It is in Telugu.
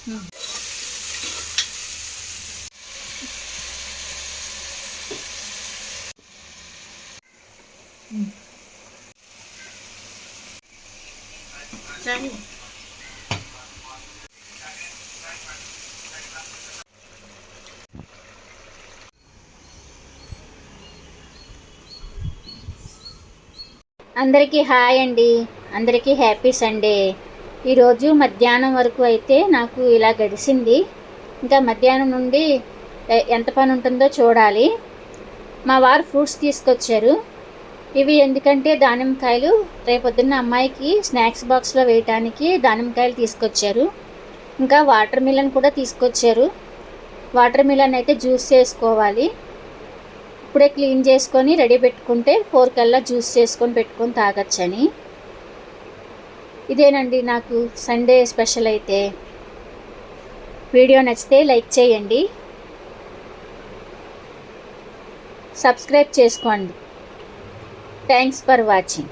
అందరికీ హాయ్ అండి. అందరికీ హ్యాపీ సండే. ఈరోజు మధ్యాహ్నం వరకు అయితే నాకు ఇలా గడిచింది. ఇంకా మధ్యాహ్నం నుండి ఎంత పని ఉంటుందో చూడాలి. మా వారు ఫ్రూట్స్ తీసుకొచ్చారు. ఇవి ఎందుకంటే దానిమ్మకాయలు రేపొద్దున్న అమ్మాయికి స్నాక్స్ బాక్స్లో వేయటానికి దానిమ్మకాయలు తీసుకొచ్చారు. ఇంకా వాటర్ మిలన్ కూడా తీసుకొచ్చారు. వాటర్ మిలన్ అయితే జ్యూస్ చేసుకోవాలి. ఇప్పుడే క్లీన్ చేసుకొని రెడీ పెట్టుకుంటే 4 కల్లా జ్యూస్ చేసుకొని పెట్టుకొని తాగొచ్చని. ఇదేనండి నాకు సండే స్పెషల్. అయితే వీడియో నచ్చితే లైక్ చేయండి, సబ్స్క్రైబ్ చేసుకోండి. Thanks for watching.